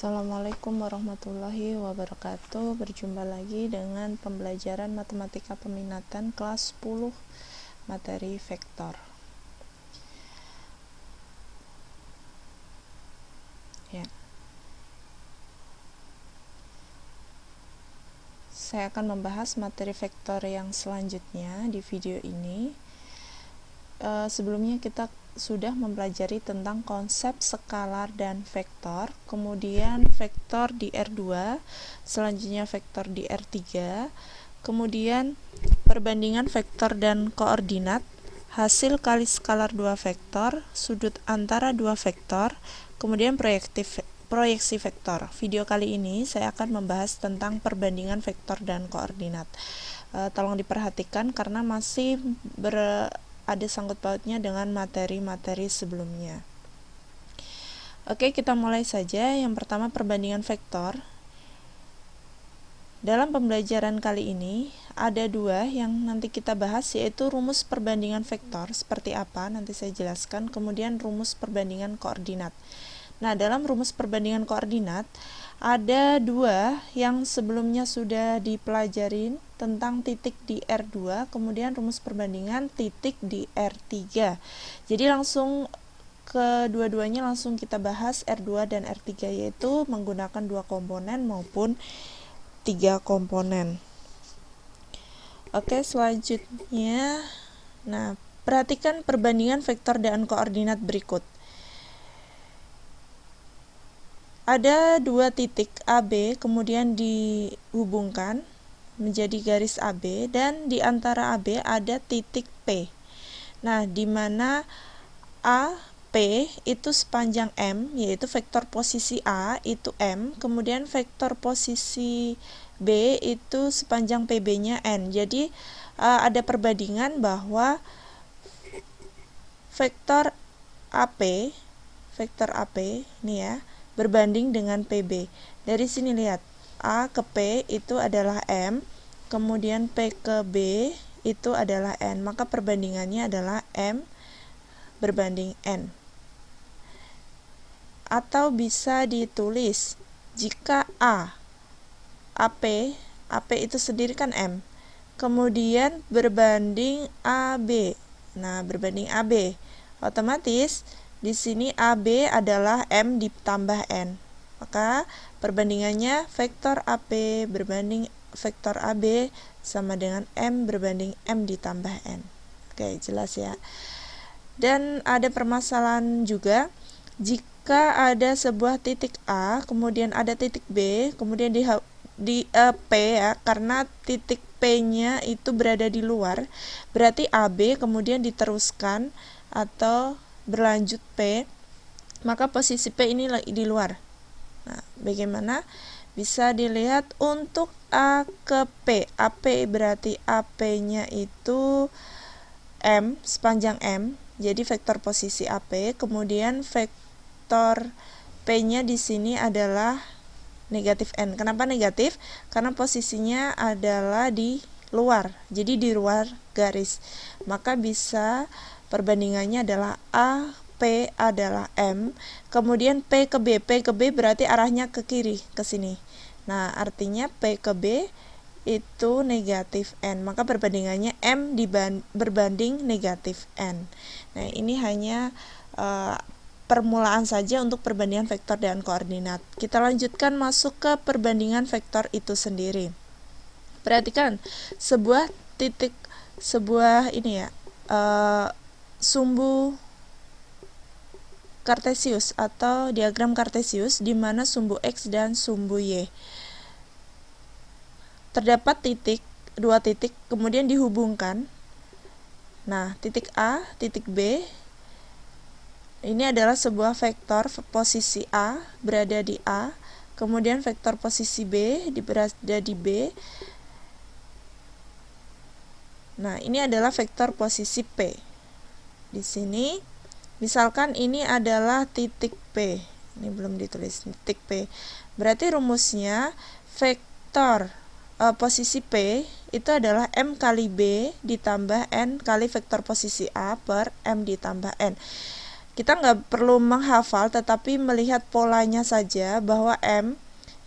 Assalamualaikum warahmatullahi wabarakatuh. Berjumpa lagi dengan pembelajaran matematika peminatan kelas 10 materi vektor. Ya. Saya akan membahas materi vektor yang selanjutnya di video ini. Sebelumnya kita sudah mempelajari tentang konsep skalar dan vektor, kemudian vektor di R2, selanjutnya vektor di R3, kemudian perbandingan vektor dan koordinat, hasil kali skalar dua vektor, sudut antara dua vektor, kemudian proyeksi vektor. Video kali ini saya akan membahas tentang perbandingan vektor dan koordinat. Tolong diperhatikan karena masih ada sangkut pautnya dengan materi-materi sebelumnya. Oke, kita mulai saja. Yang pertama, perbandingan vektor. Dalam pembelajaran kali ini ada dua yang nanti kita bahas, yaitu rumus perbandingan vektor seperti apa, nanti saya jelaskan, kemudian rumus perbandingan koordinat. Nah, dalam rumus perbandingan koordinat ada dua yang sebelumnya sudah dipelajarin tentang titik di R2, kemudian rumus perbandingan titik di R3. Jadi langsung kedua-duanya langsung kita bahas, R2 dan R3, yaitu menggunakan dua komponen maupun tiga komponen. Oke, selanjutnya, nah, perhatikan perbandingan vektor dan koordinat berikut. Ada dua titik AB kemudian dihubungkan menjadi garis AB, dan di antara AB ada titik P. Nah, di mana AP itu sepanjang M, yaitu vektor posisi A itu M, kemudian vektor posisi B itu sepanjang PB-nya N. Jadi ada perbandingan bahwa vektor AP ini ya, berbanding dengan PB. Dari sini lihat, A ke P itu adalah M, kemudian P ke B itu adalah N, maka perbandingannya adalah M berbanding N. Atau bisa ditulis, jika AP itu sendiri kan M, kemudian berbanding AB. Nah, berbanding AB, otomatis di sini AB adalah M ditambah N. Maka perbandingannya vektor AP berbanding vektor AB sama dengan M berbanding M ditambah N. Oke, jelas ya. Dan ada permasalahan juga, jika ada sebuah titik A, kemudian ada titik B, kemudian di P ya, karena titik P-nya itu berada di luar, berarti AB kemudian diteruskan atau berlanjut P, maka posisi P ini di luar. Nah, bagaimana? Bisa dilihat untuk A ke P. AP berarti AP-nya itu M, sepanjang M, jadi vektor posisi AP, kemudian vektor P-nya di sini adalah negatif N. Kenapa negatif? Karena posisinya adalah di luar, jadi di luar garis. Maka bisa perbandingannya adalah A, P adalah M, kemudian P ke B berarti arahnya ke kiri, ke sini. Nah, artinya P ke B itu negatif N, maka perbandingannya M berbanding negatif N. Nah, ini hanya permulaan saja untuk perbandingan vektor dan koordinat. Kita lanjutkan masuk ke perbandingan vektor itu sendiri. Perhatikan, sebuah ini ya, sumbu Kartesius atau diagram Kartesius, di mana sumbu X dan sumbu Y. Terdapat dua titik kemudian dihubungkan. Nah, titik A, titik B ini adalah sebuah vektor posisi A berada di A, kemudian vektor posisi B berada di B. Nah, ini adalah vektor posisi P. Di sini, misalkan ini adalah titik P. Ini belum ditulis, titik P. Berarti rumusnya vektor posisi P itu adalah M kali B ditambah N kali vektor posisi A per M ditambah N. Kita nggak perlu menghafal, tetapi melihat polanya saja bahwa M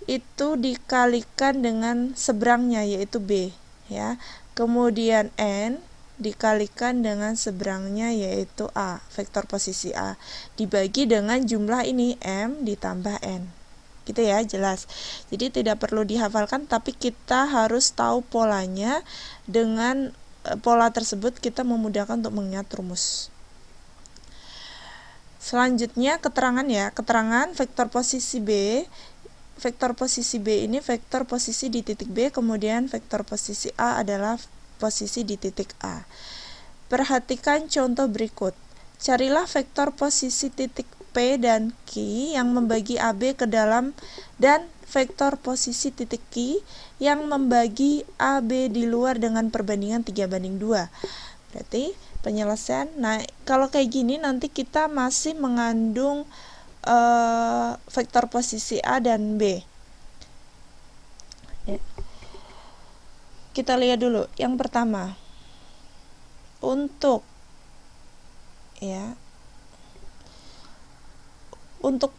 itu dikalikan dengan seberangnya, yaitu B, ya. Kemudian N dikalikan dengan seberangnya, yaitu A, vektor posisi A, dibagi dengan jumlah ini, M ditambah N. Gitu ya, jelas. Jadi tidak perlu dihafalkan, tapi kita harus tahu polanya. Dengan pola tersebut kita memudahkan untuk mengingat rumus. Selanjutnya keterangan ya, keterangan vektor posisi B. Vektor posisi B ini vektor posisi di titik B, kemudian vektor posisi A adalah posisi di titik A. Perhatikan contoh berikut. Carilah vektor posisi titik P dan Q yang membagi AB ke dalam dan vektor posisi titik Q yang membagi AB di luar dengan perbandingan 3:2. Berarti penyelesaian, nah kalau kayak gini nanti kita masih mengandung vektor posisi A dan B. Ya. Kita lihat dulu yang pertama. Untuk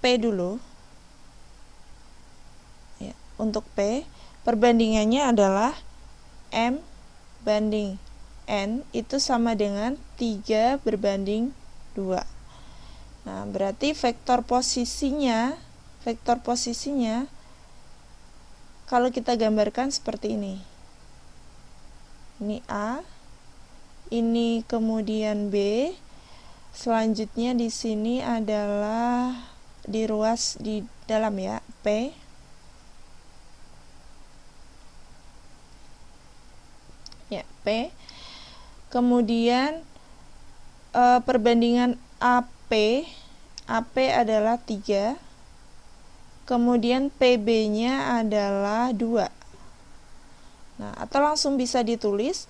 P dulu. Ya, untuk P perbandingannya adalah M banding N itu sama dengan 3:2. Nah, berarti vektor posisinya kalau kita gambarkan seperti ini. Ini A, ini kemudian B. Selanjutnya di sini adalah diruas di dalam ya, P. Ya, P. Kemudian perbandingan AP adalah 3. Kemudian PB-nya adalah 2. Nah, atau langsung bisa ditulis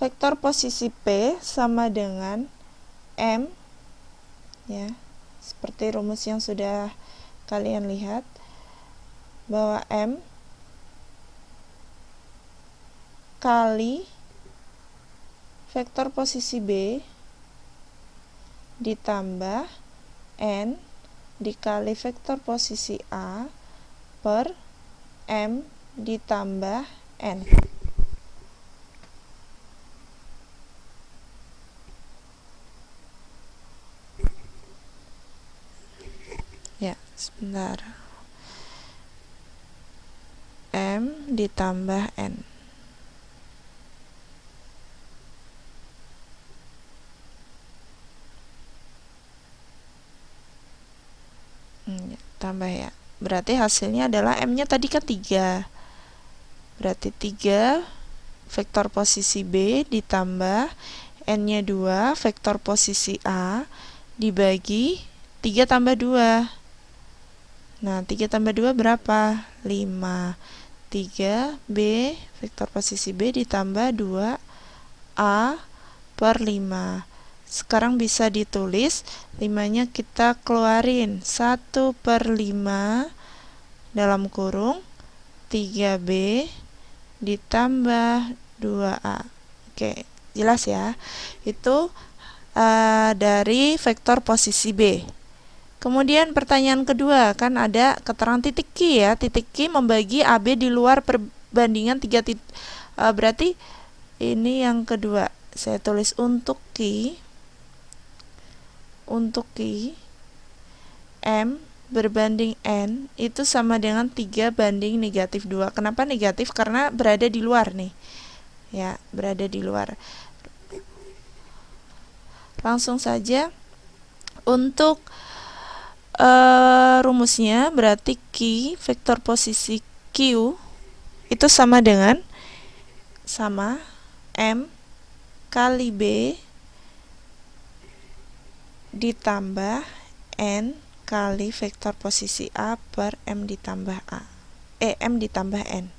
vektor posisi P sama dengan M, ya, seperti rumus yang sudah kalian lihat, bahwa M kali vektor posisi B ditambah N dikali vektor posisi A per M ditambah N. Ya, sebentar. M ditambah N. Tambah ya. Berarti hasilnya adalah M-nya tadi kan 3. Berarti 3 vektor posisi B ditambah N-nya 2 vektor posisi A dibagi 3 tambah 2. Nah, 3 tambah 2 berapa? 5. 3B vektor posisi B ditambah 2A per 5. Sekarang bisa ditulis 5-nya kita keluarin, 1/5 dalam kurung 3B ditambah 2A. Oke, jelas ya. Itu dari vektor posisi B. Kemudian pertanyaan kedua, kan ada keterangan titik Q ya. Titik Q membagi AB di luar perbandingan 3 titik. Berarti ini yang kedua. Saya tulis untuk Q M berbanding N itu sama dengan 3:2. Kenapa negatif? Karena berada di luar nih. Ya, berada di luar. Langsung saja untuk rumusnya, berarti Q vektor posisi Q itu sama dengan M kali B ditambah N kali vektor posisi A per M ditambah N.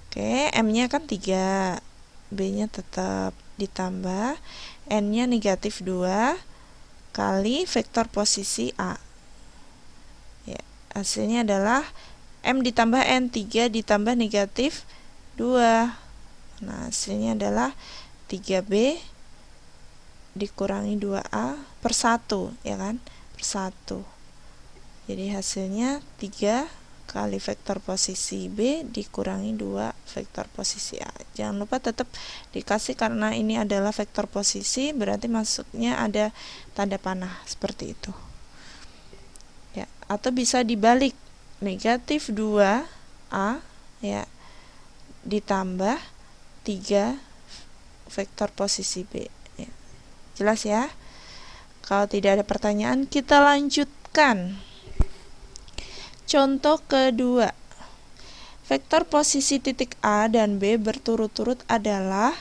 Oke, M-nya kan 3, B-nya tetap ditambah N-nya negatif 2 kali vektor posisi A. Ya, hasilnya adalah M ditambah N, 3 ditambah negatif 2. Nah, hasilnya adalah 3B dikurangi 2A per 1, ya kan? Per 1. Jadi hasilnya 3 kali vektor posisi B dikurangi 2 vektor posisi A. Jangan lupa tetap dikasih, karena ini adalah vektor posisi, berarti masuknya ada tanda panah seperti itu. Ya, atau bisa dibalik, negatif 2A ya ditambah 3 vektor posisi B. Ya. Jelas ya? Kalau tidak ada pertanyaan, kita lanjutkan. Contoh kedua, vektor posisi titik A dan B berturut-turut adalah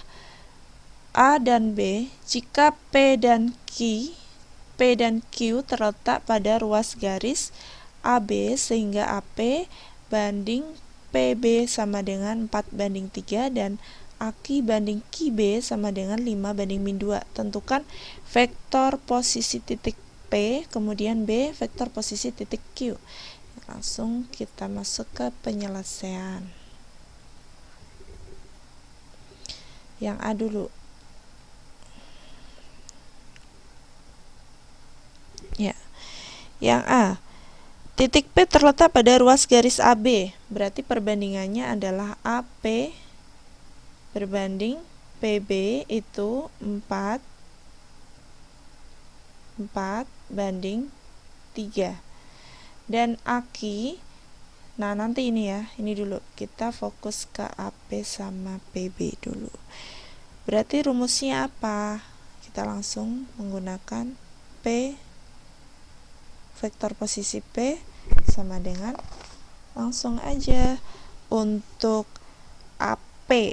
A dan B jika P dan Q terletak pada ruas garis AB sehingga AP banding PB sama dengan 4:3 dan AQ banding QB sama dengan 5:2. Tentukan vektor posisi titik P, kemudian B vektor posisi titik Q. Langsung kita masuk ke penyelesaian. Yang A dulu. Ya. Yang A. Titik P terletak pada ruas garis AB. Berarti perbandingannya adalah AP berbanding PB itu 4:3. Dan AQ, nah nanti ini ya, ini dulu kita fokus ke AP sama PB dulu. Berarti rumusnya apa? Kita langsung menggunakan P vektor posisi P sama dengan, langsung aja untuk AP,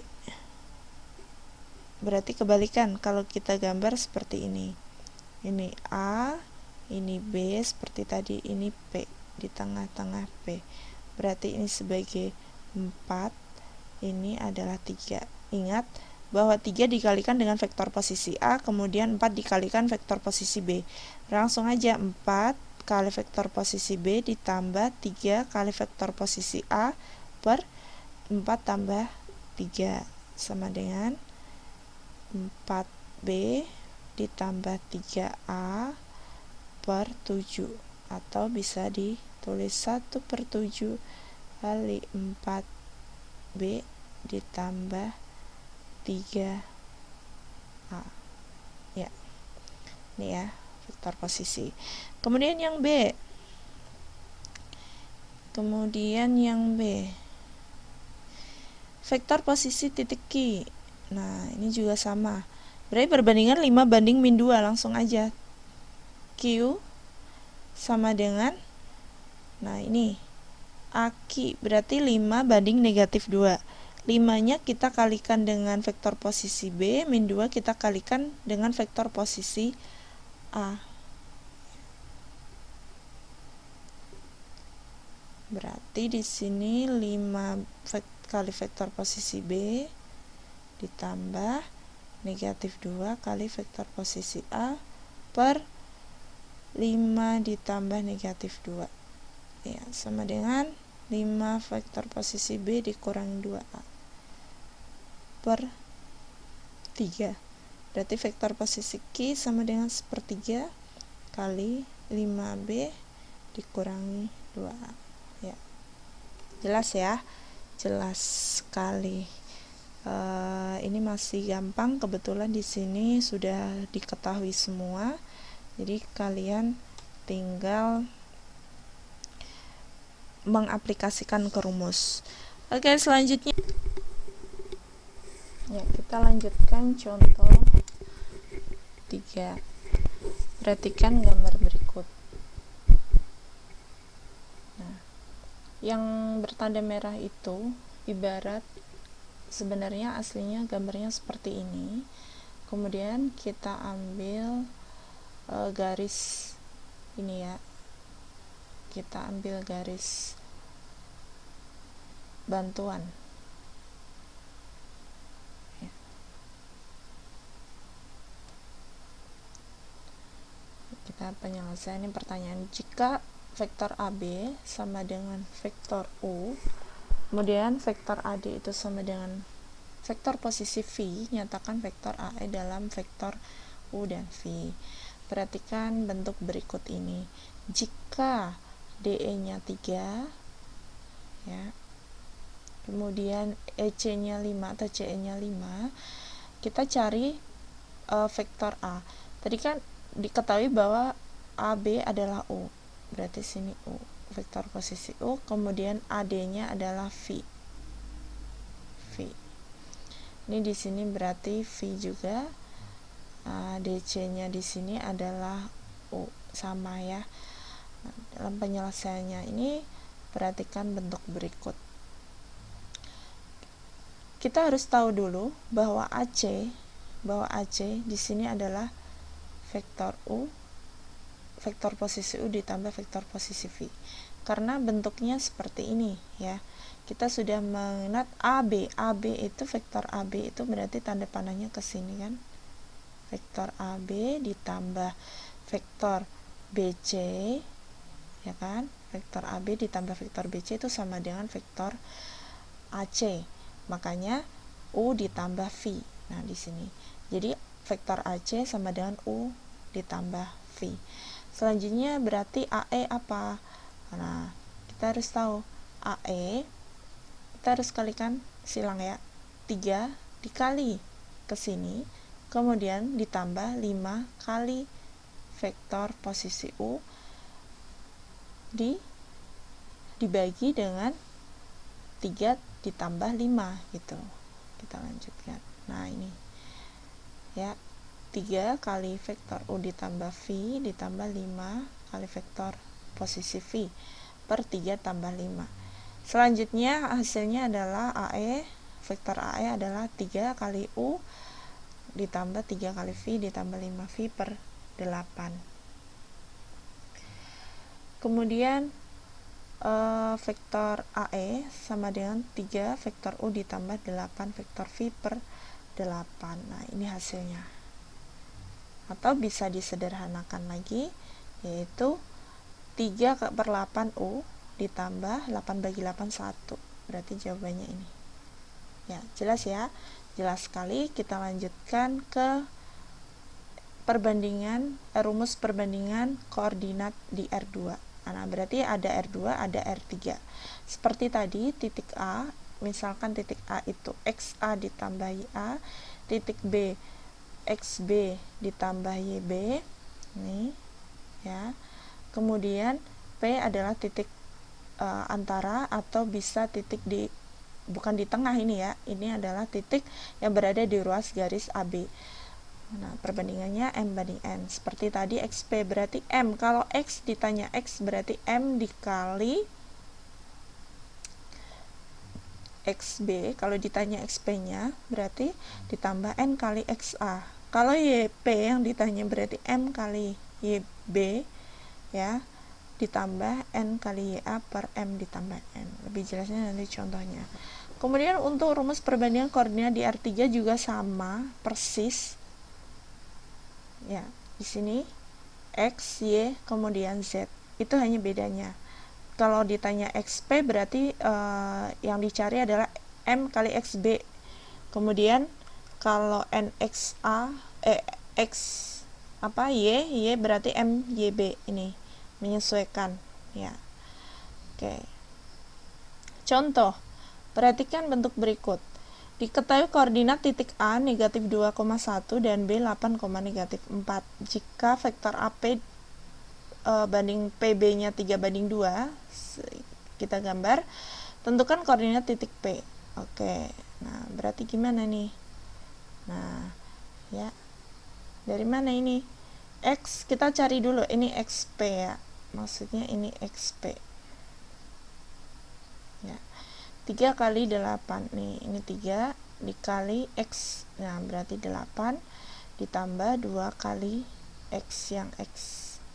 berarti kebalikan kalau kita gambar seperti ini A, ini B seperti tadi, ini P di tengah-tengah P, berarti ini sebagai 4, ini adalah 3. Ingat bahwa 3 dikalikan dengan vektor posisi A, kemudian 4 dikalikan vektor posisi B. Langsung aja 4 kali vektor posisi B ditambah 3 kali vektor posisi A per 4 tambah 3 sama dengan 4B ditambah 3A per 7, atau bisa ditulis 1/7 kali 4B ditambah 3A. Ya. Ini ya vektor posisi. Kemudian yang B. Vektor posisi titik Q. Nah, ini juga sama. Berarti perbandingan 5:-2, langsung aja. Q sama dengan, nah ini AQ, berarti 5:-2. 5-nya kita kalikan dengan vektor posisi B, min 2 kita kalikan dengan vektor posisi A. Berarti di sini 5 kali vektor posisi B ditambah negatif 2 kali vektor posisi A per 5 ditambah negatif 2. Ya, sama dengan 5 vektor posisi B dikurangi 2A per 3. Berarti vektor posisi Q sama dengan 1/3 kali 5B dikurangi 2A. Ya. Jelas ya? Jelas sekali. Ini masih gampang, kebetulan di sini sudah diketahui semua. Jadi kalian tinggal mengaplikasikan ke rumus. Oke, selanjutnya ya, kita lanjutkan contoh 3. Perhatikan gambar berikut. Nah, yang bertanda merah itu ibarat, sebenarnya aslinya gambarnya seperti ini. Kemudian kita ambil garis ini ya, kita ambil garis bantuan ya. Kita penyelesaian ini pertanyaan, jika vektor AB sama dengan vektor U, kemudian vektor AD itu sama dengan vektor posisi V, nyatakan vektor AE dalam vektor U dan V. Perhatikan bentuk berikut ini. Jika DE-nya 3, ya, kemudian EC-nya 5 atau CE-nya 5, kita cari vektor A. Tadi kan diketahui bahwa AB adalah U, berarti sini U, vektor posisi U, kemudian AD-nya adalah V. Ini di sini berarti V juga. DC-nya di sini adalah U, sama ya. Nah, dalam penyelesaiannya ini perhatikan bentuk berikut. Kita harus tahu dulu bahwa AC di sini adalah vektor U, vektor posisi U ditambah vektor posisi V. Karena bentuknya seperti ini ya. Kita sudah mengenal AB itu vektor AB itu berarti tanda panahnya ke sini kan. Vektor AB ditambah vektor BC, ya kan? Vektor AB ditambah vektor BC itu sama dengan vektor AC. Makanya U ditambah V. Nah, di sini. Jadi vektor AC sama dengan U ditambah V. Selanjutnya berarti AE apa? Nah, kita harus tahu AE, kita harus kalikan silang ya. 3 dikali ke sini, kemudian ditambah 5 kali vektor posisi U dibagi dengan 3 ditambah 5 gitu. Kita lanjutkan. Nah, ini ya, 3 kali vektor U ditambah V ditambah 5 kali vektor posisi V per 3 tambah 5. Selanjutnya hasilnya adalah AE, vektor AE adalah 3 kali U ditambah 3 kali V ditambah 5V per 8. Kemudian vektor AE sama dengan 3 vektor U ditambah 8 vektor V per 8. Nah, ini hasilnya. Atau bisa disederhanakan lagi, yaitu 3 per 8 U ditambah 8 bagi 8 1. Berarti jawabannya ini. Ya, jelas ya? Jelas sekali. Kita lanjutkan ke perbandingan, rumus perbandingan koordinat di R2. Nah, berarti ada R2, ada R3. Seperti tadi, titik A, misalkan titik A itu XA ditambah YA, titik B XB ditambah YB, ini ya. Kemudian P adalah titik antara atau bisa titik di, bukan di tengah ini ya, ini adalah titik yang berada di ruas garis AB. Nah, perbandingannya M banding N. Seperti tadi XP berarti M. Kalau X ditanya X berarti M dikali XB. Kalau ditanya XP-nya berarti ditambah N kali XA. Kalau YP yang ditanya berarti M kali YB ya, ditambah N kali YA per M ditambah N. Lebih jelasnya nanti contohnya. Kemudian untuk rumus perbandingan koordinat di R3 juga sama persis. Ya, di sini X, Y, kemudian Z. Itu hanya bedanya. Kalau ditanya XP berarti yang dicari adalah M kali XB. Kemudian kalau NXA X apa Y berarti M YB, ini menyesuaikan ya. Oke. Contoh, perhatikan bentuk berikut. Diketahui koordinat titik A negatif 2,1 dan B 8, negatif 4. Jika vektor AP banding PB-nya 3 banding 2, kita gambar, tentukan koordinat titik P. Oke, nah berarti gimana nih? Nah, ya, dari mana ini? X, kita cari dulu, ini XP ya, maksudnya ini XP ya. 3 kali 8 nih, ini 3 dikali X, nah berarti 8 ditambah 2 kali X yang X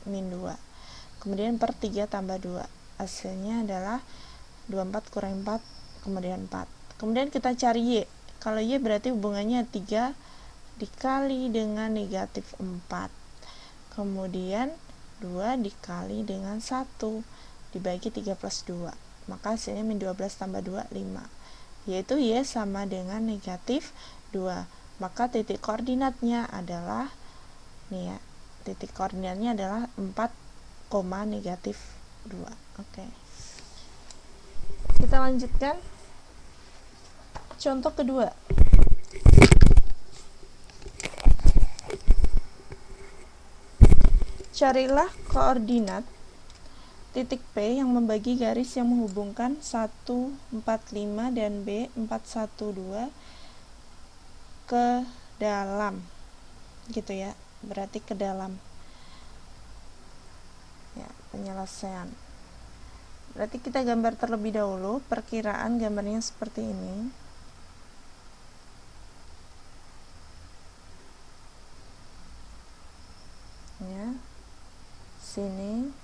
min 2, kemudian per 3 tambah 2, hasilnya adalah 24 kurang 4, kemudian 4. Kemudian kita cari Y. Kalau Y berarti hubungannya 3 dikali dengan negatif 4, kemudian 2 dikali dengan 1 dibagi 3 plus 2, maka hasilnya min 12 tambah 2, 5, yaitu Y sama dengan negatif 2. Maka titik koordinatnya adalah nih ya, titik koordinatnya adalah 4, negatif 2. Oke. Kita lanjutkan contoh kedua. Carilah koordinat titik P yang membagi garis yang menghubungkan 1, 4, 5 dan B 4, 1, 2 ke dalam, gitu ya, berarti ke dalam ya, penyelesaian. Berarti kita gambar terlebih dahulu. Perkiraan gambarnya seperti ini. Ya, sini.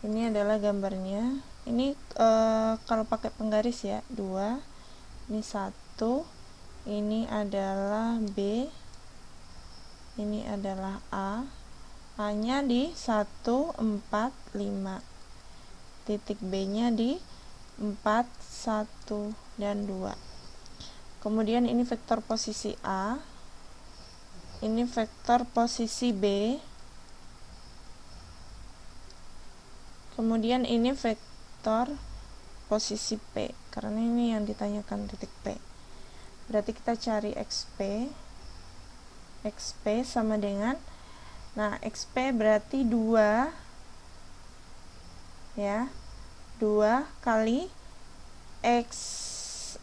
Ini adalah gambarnya. Ini kalau pakai penggaris ya, 2. Ini 1. Ini adalah B. Ini adalah A. A-nya di 1, 4, 5. Titik B-nya di 4, 1, dan 2. Kemudian ini vektor posisi A, ini vektor posisi B, kemudian ini vektor posisi P, karena ini yang ditanyakan titik P. Berarti kita cari XP. XP sama dengan, nah XP berarti 2 ya, 2 kali X 2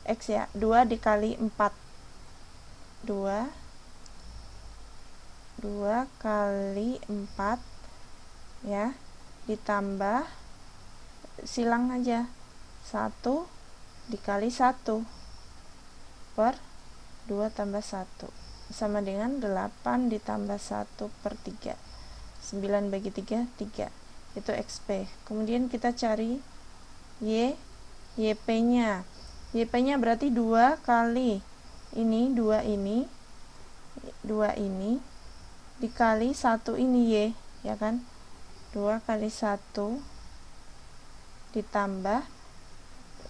X ya, 2 dikali 4, 2 kali 4 ya, ditambah silang aja, 1 dikali 1 per 2 tambah 1 sama dengan 8 ditambah 1 per 3, 9 bagi 3, 3. Itu XP. Kemudian kita cari YP-nya. YP-nya berarti 2 kali ini, 2 ini, 2 ini dikali 1 ini Y, ya kan? 2 kali 1 ditambah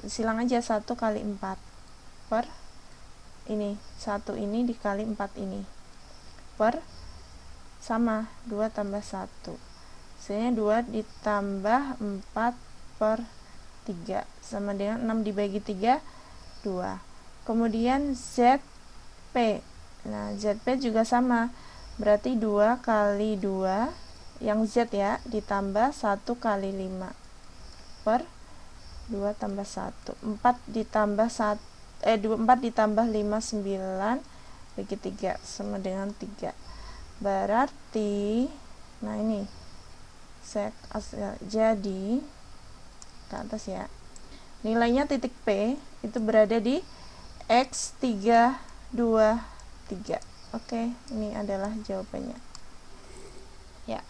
silang aja 1 kali 4 per ini, 1 ini dikali 4 ini per sama 2 tambah 1, hasilnya 2 ditambah 4 per 3 sama dengan 6 dibagi 3, 2. Kemudian ZP, nah ZP juga sama, berarti 2 kali 2 yang Z ya, ditambah 1 kali 5 per 2 tambah 1, 4 ditambah 1, 4 ditambah 5, 9 bagi 3 sama dengan 3. Berarti nah ini jadi ke atas ya, nilainya titik P itu berada di X3, 2, 3. Oke, ini adalah jawabannya ya.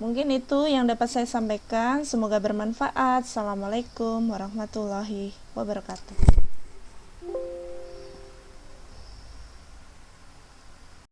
Mungkin itu yang dapat saya sampaikan, semoga bermanfaat. Assalamualaikum warahmatullahi wabarakatuh.